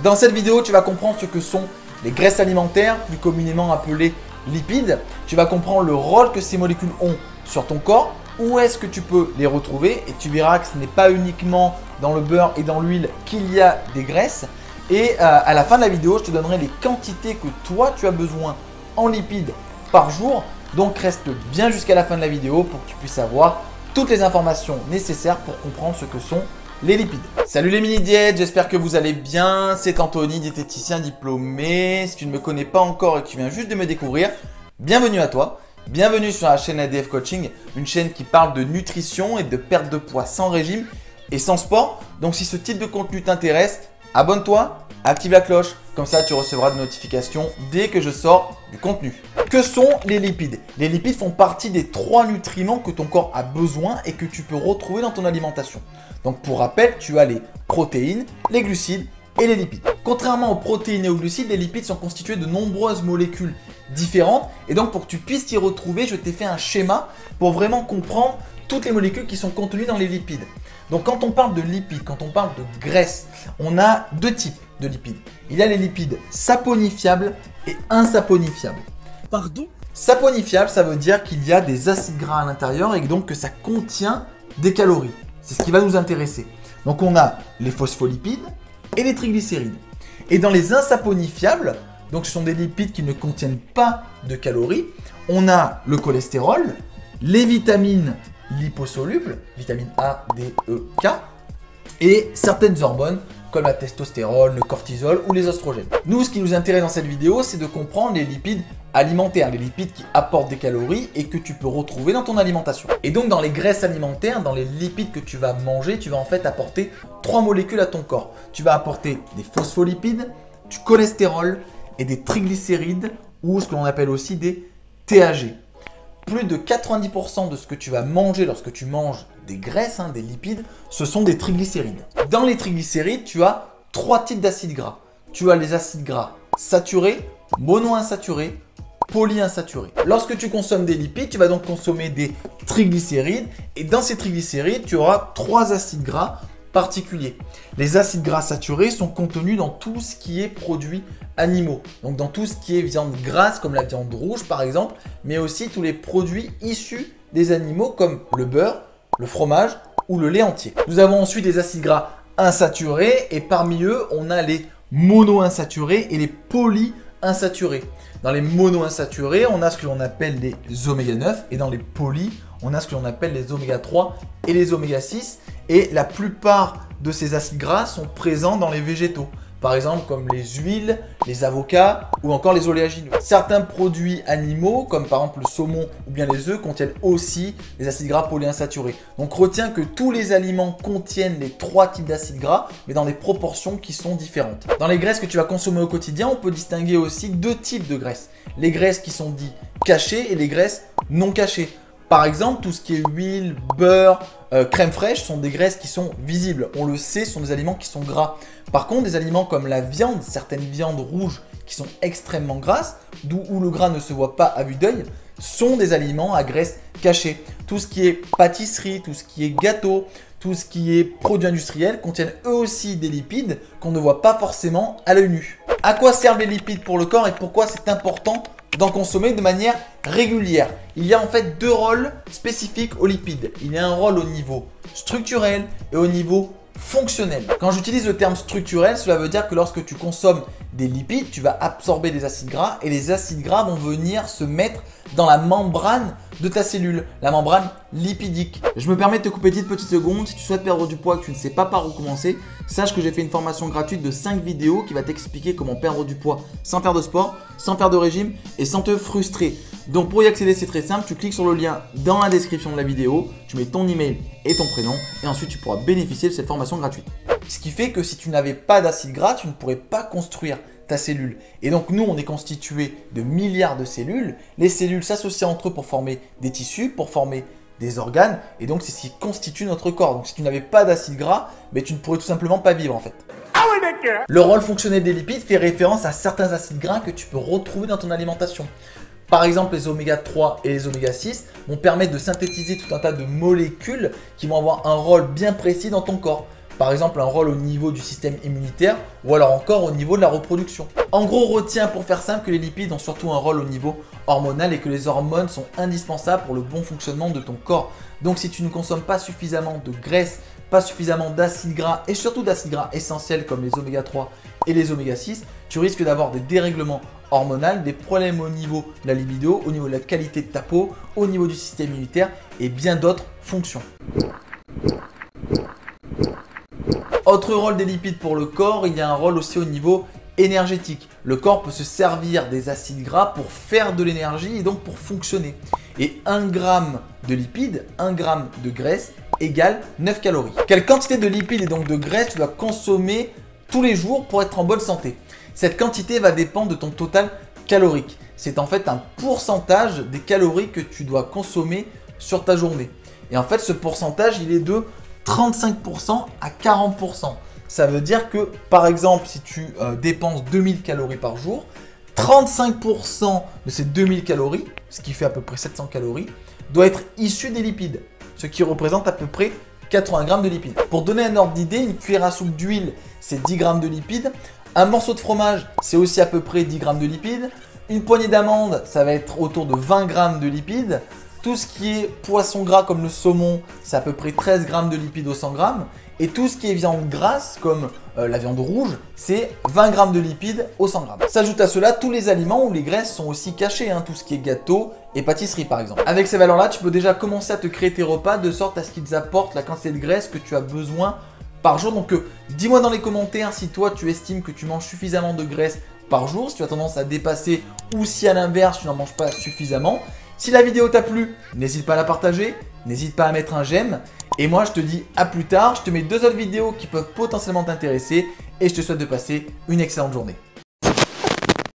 Dans cette vidéo, tu vas comprendre ce que sont les graisses alimentaires, plus communément appelées lipides. Tu vas comprendre le rôle que ces molécules ont sur ton corps, où est-ce que tu peux les retrouver et tu verras que ce n'est pas uniquement dans le beurre et dans l'huile qu'il y a des graisses. Et à la fin de la vidéo, je te donnerai les quantités que toi tu as besoin en lipides par jour. Donc reste bien jusqu'à la fin de la vidéo pour que tu puisses avoir toutes les informations nécessaires pour comprendre ce que sont les lipides. Salut les mini-diètes, j'espère que vous allez bien. C'est Anthony, diététicien diplômé. Si tu ne me connais pas encore et que tu viens juste de me découvrir, bienvenue à toi. Bienvenue sur la chaîne ADF Coaching, une chaîne qui parle de nutrition et de perte de poids sans régime et sans sport. Donc si ce type de contenu t'intéresse, abonne-toi, active la cloche, comme ça tu recevras des notifications dès que je sors du contenu. Que sont les lipides? Les lipides font partie des 3 nutriments que ton corps a besoin et que tu peux retrouver dans ton alimentation. Donc pour rappel, tu as les protéines, les glucides et les lipides. Contrairement aux protéines et aux glucides, les lipides sont constitués de nombreuses molécules différentes. Et donc pour que tu puisses t'y retrouver, je t'ai fait un schéma pour vraiment comprendre toutes les molécules qui sont contenues dans les lipides. Donc quand on parle de lipides, quand on parle de graisse, on a 2 types de lipides. Il y a les lipides saponifiables et insaponifiables. Pardon? Saponifiable, ça veut dire qu'il y a des acides gras à l'intérieur et donc que ça contient des calories. C'est ce qui va nous intéresser. Donc on a les phospholipides et les triglycérides. Et dans les insaponifiables, donc ce sont des lipides qui ne contiennent pas de calories, on a le cholestérol, les vitamines liposolubles, vitamine A, D, E, K, et certaines hormones comme la testostérone, le cortisol ou les oestrogènes. Nous, ce qui nous intéresse dans cette vidéo, c'est de comprendre les lipides alimentaires, les lipides qui apportent des calories et que tu peux retrouver dans ton alimentation. Et donc dans les graisses alimentaires, dans les lipides que tu vas manger, tu vas en fait apporter 3 molécules à ton corps. Tu vas apporter des phospholipides, du cholestérol et des triglycérides ou ce que l'on appelle aussi des THG. Plus de 90% de ce que tu vas manger lorsque tu manges des graisses, des lipides, ce sont des triglycérides. Dans les triglycérides, tu as 3 types d'acides gras. Tu as les acides gras saturés, monoinsaturés, polyinsaturés. Lorsque tu consommes des lipides, tu vas donc consommer des triglycérides et dans ces triglycérides, tu auras 3 acides gras particuliers. Les acides gras saturés sont contenus dans tout ce qui est produits animaux, donc dans tout ce qui est viande grasse comme la viande rouge par exemple, mais aussi tous les produits issus des animaux comme le beurre, le fromage ou le lait entier. Nous avons ensuite des acides gras insaturés et parmi eux, on a les monoinsaturés et les polyinsaturés. Dans les monoinsaturés, on a ce que l'on appelle les oméga 9 et dans les poly, on a ce que l'on appelle les oméga 3 et les oméga 6 et la plupart de ces acides gras sont présents dans les végétaux. Par exemple comme les huiles, les avocats ou encore les oléagineux. Certains produits animaux comme par exemple le saumon ou bien les œufs contiennent aussi des acides gras polyinsaturés. Donc retiens que tous les aliments contiennent les 3 types d'acides gras mais dans des proportions qui sont différentes. Dans les graisses que tu vas consommer au quotidien, on peut distinguer aussi 2 types de graisses. Les graisses qui sont dites cachées et les graisses non cachées. Par exemple, tout ce qui est huile, beurre, crème fraîche sont des graisses qui sont visibles. On le sait, ce sont des aliments qui sont gras. Par contre, des aliments comme la viande, certaines viandes rouges qui sont extrêmement grasses, où le gras ne se voit pas à vue d'œil, sont des aliments à graisse cachée. Tout ce qui est pâtisserie, tout ce qui est gâteau, tout ce qui est produits industriels contiennent eux aussi des lipides qu'on ne voit pas forcément à l'œil nu. À quoi servent les lipides pour le corps et pourquoi c'est important d'en consommer de manière régulière? Il y a en fait 2 rôles spécifiques aux lipides. Il y a un rôle au niveau structurel et au niveau fonctionnel. Quand j'utilise le terme structurel, cela veut dire que lorsque tu consommes des lipides, tu vas absorber des acides gras et les acides gras vont venir se mettre dans la membrane de ta cellule, la membrane lipidique. Je me permets de te couper 10 petites secondes. Si tu souhaites perdre du poids et que tu ne sais pas par où commencer, sache que j'ai fait une formation gratuite de 5 vidéos qui va t'expliquer comment perdre du poids sans faire de sport, sans faire de régime et sans te frustrer. Donc pour y accéder, c'est très simple, tu cliques sur le lien dans la description de la vidéo, tu mets ton email et ton prénom et ensuite tu pourras bénéficier de cette formation gratuite. Ce qui fait que si tu n'avais pas d'acides gras, tu ne pourrais pas construire ta cellule. Et donc nous, on est constitué de milliards de cellules. Les cellules s'associent entre eux pour former des tissus, pour former des organes et donc c'est ce qui constitue notre corps. Donc si tu n'avais pas d'acides gras, tu ne pourrais tout simplement pas vivre en fait. Le rôle fonctionnel des lipides fait référence à certains acides gras que tu peux retrouver dans ton alimentation. Par exemple, les oméga 3 et les oméga 6 vont permettre de synthétiser tout un tas de molécules qui vont avoir un rôle bien précis dans ton corps. par exemple un rôle au niveau du système immunitaire ou alors encore au niveau de la reproduction. En gros, retiens pour faire simple que les lipides ont surtout un rôle au niveau hormonal et que les hormones sont indispensables pour le bon fonctionnement de ton corps. Donc si tu ne consommes pas suffisamment de graisse, pas suffisamment d'acides gras et surtout d'acides gras essentiels comme les oméga 3 et les oméga 6, tu risques d'avoir des dérèglements hormonaux, des problèmes au niveau de la libido, au niveau de la qualité de ta peau, au niveau du système immunitaire et bien d'autres fonctions. Autre rôle des lipides pour le corps, il y a un rôle aussi au niveau énergétique. Le corps peut se servir des acides gras pour faire de l'énergie et donc pour fonctionner. Et 1 g de lipides, 1 g de graisse égale 9 calories. Quelle quantité de lipides et donc de graisse tu dois consommer tous les jours pour être en bonne santé? Cette quantité va dépendre de ton total calorique. C'est en fait un pourcentage des calories que tu dois consommer sur ta journée. Et en fait, ce pourcentage, il est de 35% à 40%. Ça veut dire que, par exemple, si tu dépenses 2000 calories par jour, 35% de ces 2000 calories, ce qui fait à peu près 700 calories, doit être issu des lipides, ce qui représente à peu près 80 grammes de lipides. Pour donner un ordre d'idée, une cuillère à soupe d'huile, c'est 10 grammes de lipides. Un morceau de fromage, c'est aussi à peu près 10 grammes de lipides. Une poignée d'amandes, ça va être autour de 20 grammes de lipides. Tout ce qui est poisson gras comme le saumon, c'est à peu près 13 grammes de lipides au 100 grammes. Et tout ce qui est viande grasse comme la viande rouge, c'est 20 grammes de lipides au 100 grammes. S'ajoute à cela tous les aliments où les graisses sont aussi cachées, tout ce qui est gâteau et pâtisserie par exemple. Avec ces valeurs-là, tu peux déjà commencer à te créer tes repas de sorte à ce qu'ils apportent la quantité de graisse que tu as besoin par jour. Donc dis-moi dans les commentaires si toi tu estimes que tu manges suffisamment de graisse par jour, si tu as tendance à dépasser ou si à l'inverse tu n'en manges pas suffisamment. Si la vidéo t'a plu, n'hésite pas à la partager, n'hésite pas à mettre un j'aime. Et moi je te dis à plus tard, je te mets 2 autres vidéos qui peuvent potentiellement t'intéresser et je te souhaite de passer une excellente journée.